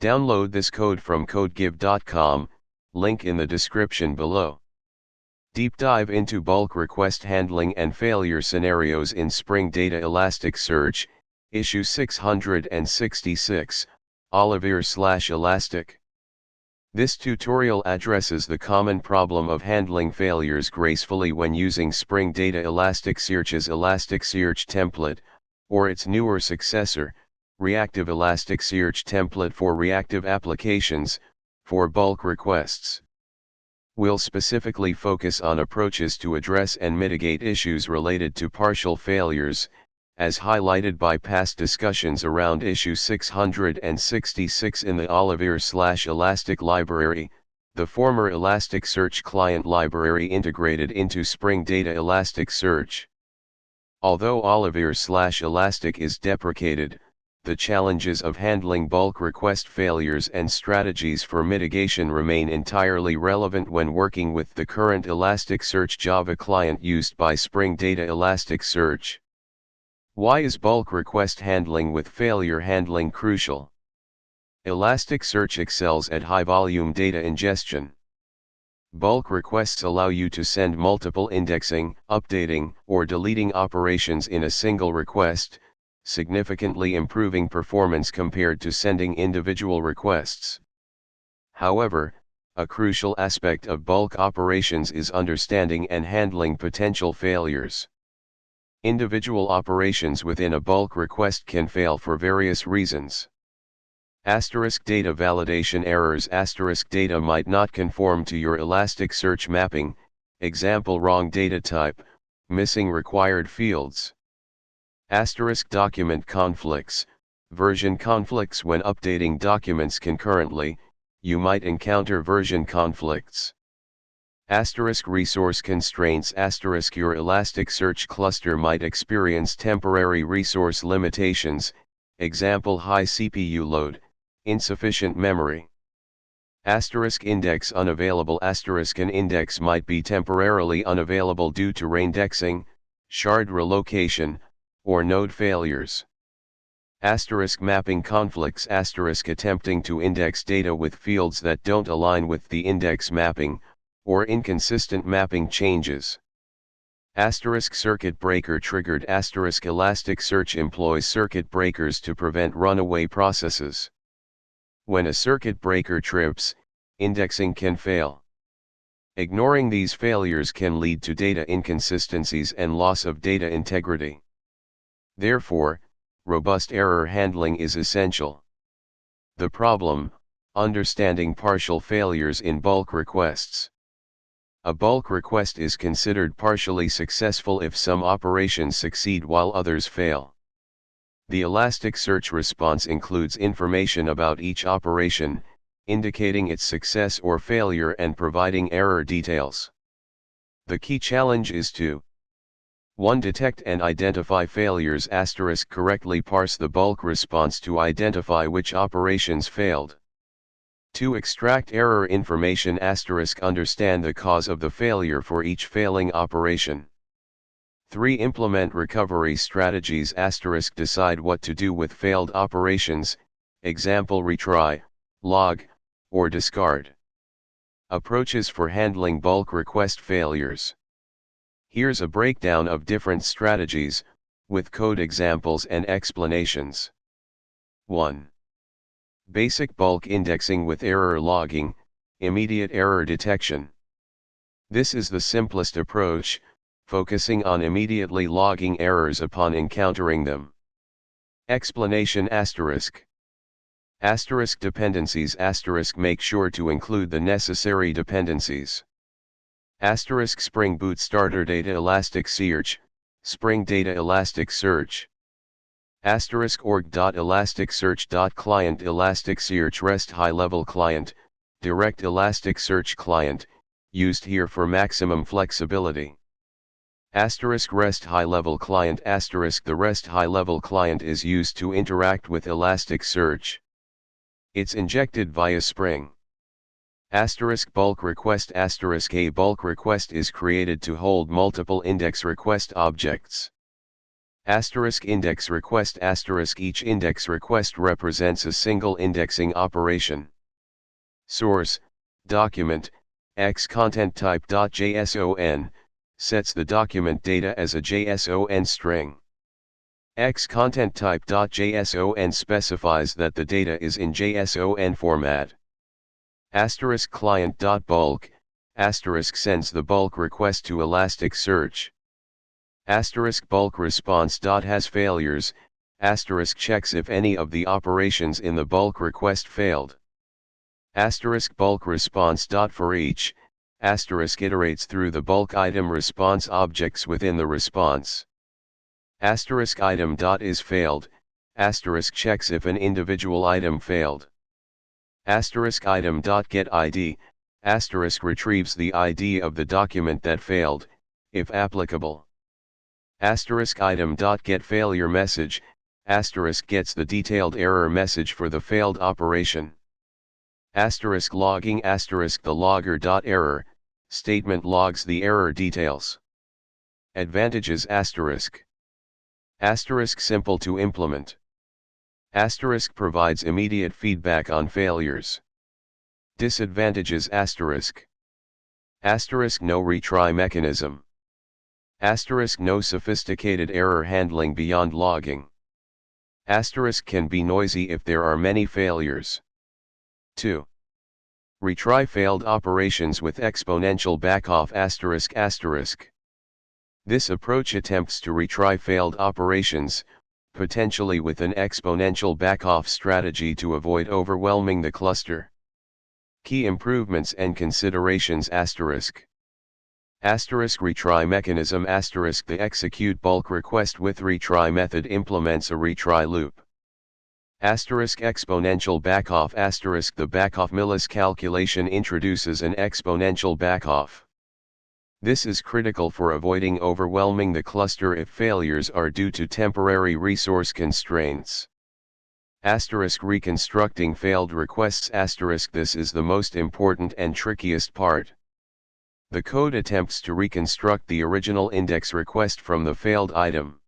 Download this code from codegive.com, link in the description below. Deep dive into bulk request handling and failure scenarios in Spring Data Elasticsearch, issue 666, olivere/elastic. This tutorial addresses the common problem of handling failures gracefully when using Spring Data Elasticsearch's elasticsearchtemplate, or its newer successor, reactive elasticsearchtemplate for reactive applications, for bulk requests. We'll specifically focus on approaches to address and mitigate issues related to partial failures, as highlighted by past discussions around issue 666 in the olivere/elastic library, the former Elasticsearch client library integrated into Spring Data Elasticsearch. Although olivere/elastic is deprecated, the challenges of handling bulk request failures and strategies for mitigation remain entirely relevant when working with the current Elasticsearch Java client used by Spring Data Elasticsearch. Why is bulk request handling with failure handling crucial? Elasticsearch excels at high-volume data ingestion. Bulk requests allow you to send multiple indexing, updating, or deleting operations in a single request, significantly improving performance compared to sending individual requests. However, a crucial aspect of bulk operations is understanding and handling potential failures. Individual operations within a bulk request can fail for various reasons. Data validation errors. Data might not conform to your Elasticsearch mapping, example wrong data type, missing required fields. Document conflicts, version conflicts. When updating documents concurrently, you might encounter version conflicts. Resource constraints. Your Elasticsearch cluster might experience temporary resource limitations, example high CPU load, insufficient memory. Index unavailable. An index might be temporarily unavailable due to reindexing, shard relocation, or node failures. Mapping conflicts. Attempting to index data with fields that don't align with the index mapping, or inconsistent mapping changes. Circuit breaker triggered. Elasticsearch employs circuit breakers to prevent runaway processes. When a circuit breaker trips, indexing can fail. Ignoring these failures can lead to data inconsistencies and loss of data integrity. Therefore, robust error handling is essential. The problem: understanding partial failures in bulk requests. A bulk request is considered partially successful if some operations succeed while others fail. The Elasticsearch response includes information about each operation, indicating its success or failure and providing error details. The key challenge is to 1. Detect and identify failures. Correctly parse the bulk response to identify which operations failed. 2. Extract error information. Understand the cause of the failure for each failing operation. 3. Implement recovery strategies. Decide what to do with failed operations, example retry, log, or discard. Approaches for handling bulk request failures. Here's a breakdown of different strategies, with code examples and explanations. 1. Basic bulk indexing with error logging, immediate error detection. This is the simplest approach, focusing on immediately logging errors upon encountering them. Explanation. Dependencies. Make sure to include the necessary dependencies. Spring Boot Starter Data Elasticsearch, Spring Data Elasticsearch. org.elasticsearch.client Elasticsearch REST High-Level Client, Direct Elasticsearch Client, used here for maximum flexibility. REST High-Level Client. The REST High-Level Client is used to interact with Elasticsearch. It's injected via Spring. Bulk request. A bulk request is created to hold multiple index request objects. Asterisk index request asterisk each index request represents a single indexing operation. Source, document, x content type.json, sets the document data as a JSON string. X content type.json specifies that the data is in JSON format. Asterisk client.bulk, asterisk sends the bulk request to Elasticsearch. Asterisk bulk response has failures, asterisk checks if any of the operations in the bulk request failed. Asterisk bulk response for each, asterisk iterates through the bulk item response objects within the response. Asterisk item is failed, asterisk checks if an individual item failed. Asterisk item get ID, asterisk retrieves the ID of the document that failed, if applicable. Asterisk item get failure message, asterisk gets the detailed error message for the failed operation. Asterisk logging asterisk the logger.error statement logs the error details. Advantages asterisk simple to implement. Asterisk provides immediate feedback on failures. Disadvantages asterisk no retry mechanism. Asterisk no sophisticated error handling beyond logging. Asterisk can be noisy if there are many failures. 2. Retry failed operations with exponential backoff asterisk. This approach attempts to retry failed operations, potentially with an exponential backoff strategy to avoid overwhelming the cluster. Key improvements and considerations asterisk retry mechanism asterisk the execute bulk request with retry method implements a retry loop. Asterisk exponential backoff asterisk the backoff Millis calculation introduces an exponential backoff. This is critical for avoiding overwhelming the cluster if failures are due to temporary resource constraints. Asterisk reconstructing failed requests asterisk this is the most important and trickiest part. The code attempts to reconstruct the original index request from the failed item.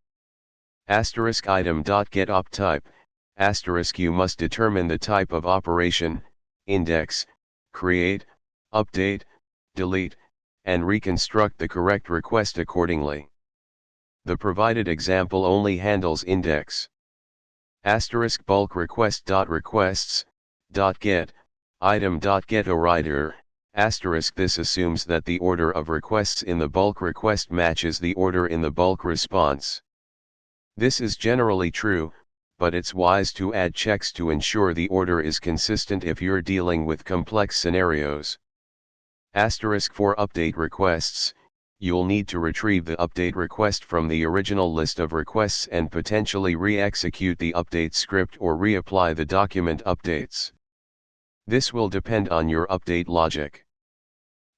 Asterisk item.get op type, asterisk you must determine the type of operation, index, create, update, delete, and reconstruct the correct request accordingly. The provided example only handles index. Asterisk bulk request.requests.get, item.get order, asterisk this assumes that the order of requests in the bulk request matches the order in the bulk response. This is generally true, but it's wise to add checks to ensure the order is consistent if you're dealing with complex scenarios. Asterisk for update requests, you'll need to retrieve the update request from the original list of requests and potentially re-execute the update script or reapply the document updates. This will depend on your update logic.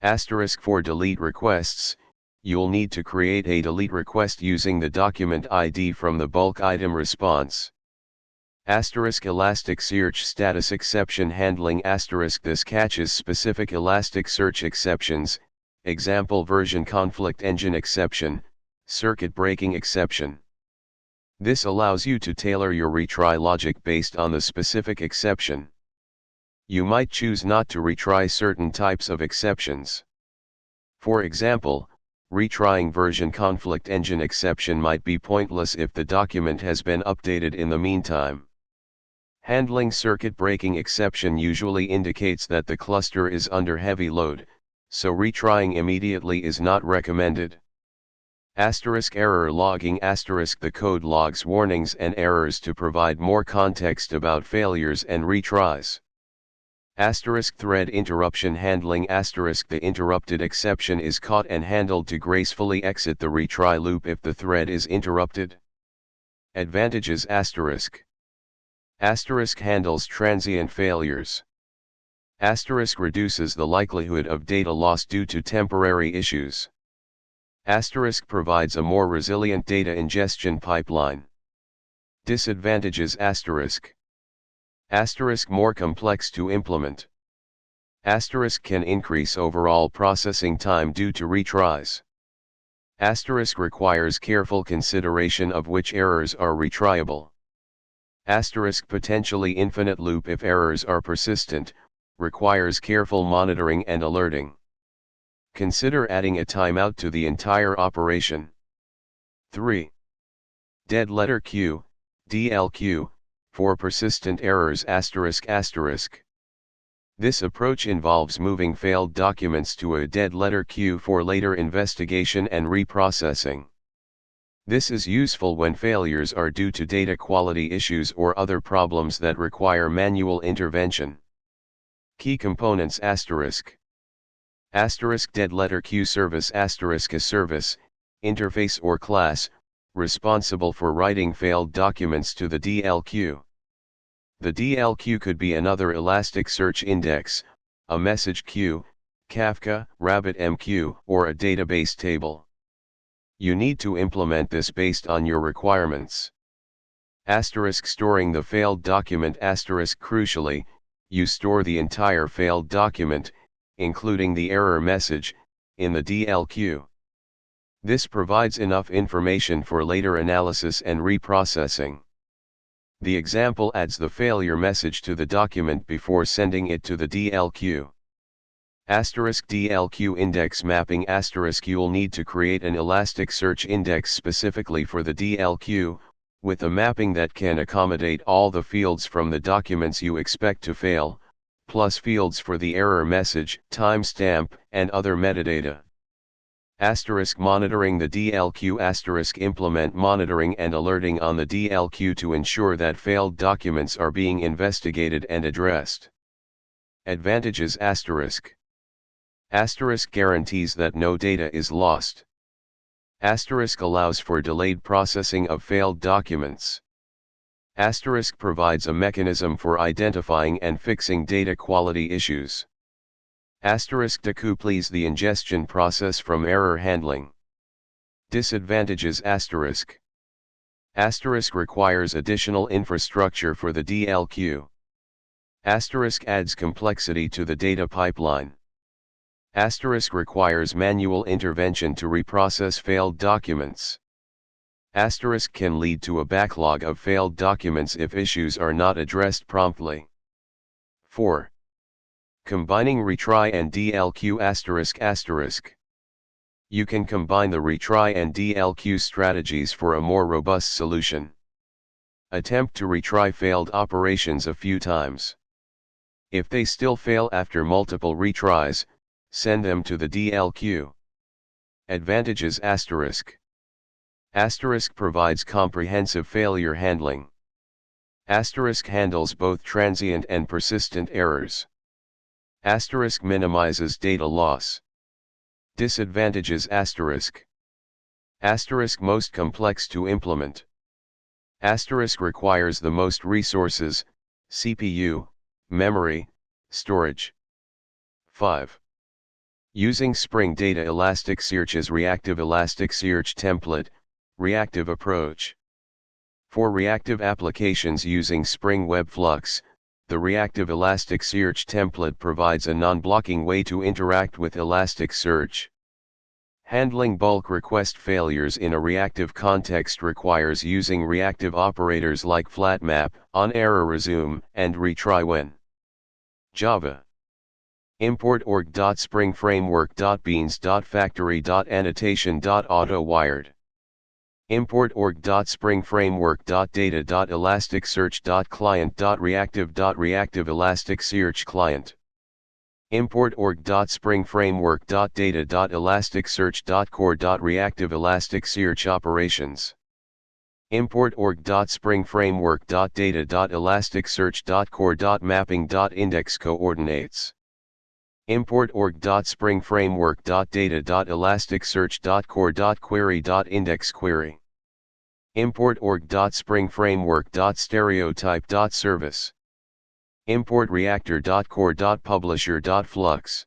Asterisk for delete requests, you'll need to create a delete request using the document ID from the bulk item response. Asterisk Elasticsearch status exception handling asterisk this catches specific Elasticsearch exceptions, example version conflict engine exception, circuit breaking exception. This allows you to tailor your retry logic based on the specific exception. You might choose not to retry certain types of exceptions. For example, retrying version conflict engine exception might be pointless if the document has been updated in the meantime. Handling circuit breaking exception usually indicates that the cluster is under heavy load, so retrying immediately is not recommended. Asterisk error logging asterisk the code logs warnings and errors to provide more context about failures and retries. Asterisk thread interruption handling asterisk the interrupted exception is caught and handled to gracefully exit the retry loop if the thread is interrupted. Advantages asterisk handles transient failures. Asterisk reduces the likelihood of data loss due to temporary issues. Asterisk provides a more resilient data ingestion pipeline. Disadvantages asterisk more complex to implement. Asterisk can increase overall processing time due to retries. Asterisk requires careful consideration of which errors are retriable. Asterisk potentially infinite loop if errors are persistent, requires careful monitoring and alerting. Consider adding a timeout to the entire operation. 3. Dead letter queue, DLQ, for persistent errors asterisk asterisk. This approach involves moving failed documents to a dead letter queue for later investigation and reprocessing. This is useful when failures are due to data quality issues or other problems that require manual intervention. Key components asterisk. Asterisk dead letter queue service asterisk a service, interface or class, responsible for writing failed documents to the DLQ. The DLQ could be another Elasticsearch index, a message queue, Kafka, RabbitMQ, or a database table. You need to implement this based on your requirements. Asterisk storing the failed document asterisk crucially, you store the entire failed document, including the error message, in the DLQ. This provides enough information for later analysis and reprocessing. The example adds the failure message to the document before sending it to the DLQ. Asterisk DLQ index mapping asterisk you'll need to create an Elasticsearch index specifically for the DLQ, with a mapping that can accommodate all the fields from the documents you expect to fail, plus fields for the error message, timestamp, and other metadata. Asterisk monitoring the DLQ asterisk implement monitoring and alerting on the DLQ to ensure that failed documents are being investigated and addressed. Advantages asterisk. Asterisk guarantees that no data is lost. Asterisk allows for delayed processing of failed documents. Asterisk provides a mechanism for identifying and fixing data quality issues. Asterisk decouples the ingestion process from error handling. Disadvantages asterisk. Asterisk requires additional infrastructure for the DLQ. Asterisk adds complexity to the data pipeline. Asterisk requires manual intervention to reprocess failed documents. Asterisk can lead to a backlog of failed documents if issues are not addressed promptly. 4. Combining retry and DLQ asterisk asterisk. You can combine the retry and DLQ strategies for a more robust solution. Attempt to retry failed operations a few times. If they still fail after multiple retries, send them to the DLQ. Advantages asterisk. Asterisk provides comprehensive failure handling. Asterisk handles both transient and persistent errors. Asterisk minimizes data loss. Disadvantages asterisk. Asterisk most complex to implement. Asterisk requires the most resources, CPU, memory, storage. 5. Using Spring Data Elasticsearch's reactive Elasticsearch template, reactive approach. For reactive applications using Spring Web Flux, the reactive Elasticsearch template provides a non-blocking way to interact with Elasticsearch. Handling bulk request failures in a reactive context requires using reactive operators like flatmap, onErrorResume, and retry-when. Java. Import org.springframework.beans.factory.annotation.autowired. Import org.springframework.data.elasticsearch.client.reactive.reactive-elasticsearch Import org.springframework.data.elasticsearch.core.reactive-elasticsearch operations. Import org.springframework.data.elasticsearch.core.mapping.index coordinates. Import org.springframework.data.elasticsearch.core.query.index query. Import org.springframework.stereotype.service. Import reactor.core.publisher.flux.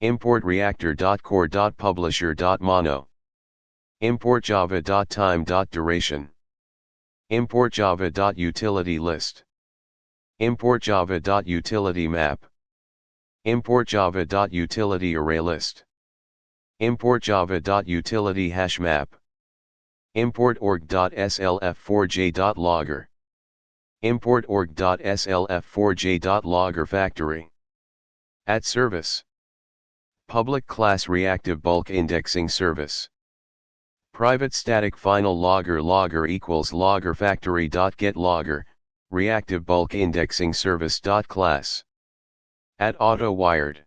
Import reactor.core.publisher.mono. Import java.time.duration. Import java.utility-list. Import java.utility-map. Import java.utility-ArrayList. Import java.utility hashmap. Import org.slf4j.logger. Import org.slf4j.logger factory. At service. Public class reactive bulk indexing service. Private static final logger equals logger factory.getLogger, reactive bulk indexing service.class. At auto wired.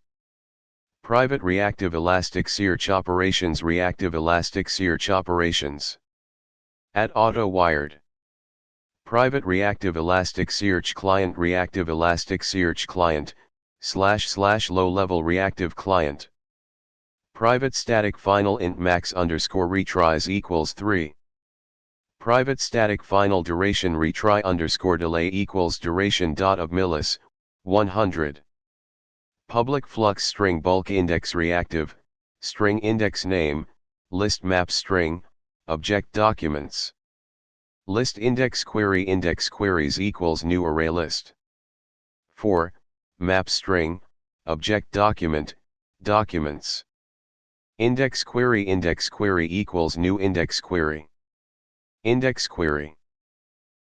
Private reactive elasticsearch operations reactive elasticsearch operations. At auto wired. Private reactive elasticsearch client reactive elasticsearch client, / low level reactive client. Private static final int max underscore retries equals 3. Private static final duration retry underscore delay equals duration dot of millis, 100. Public flux string bulk index reactive, string index name, list map string, object documents. List index queries equals new array list. 4. Map string, object document, documents. Index query equals new index query. Index query.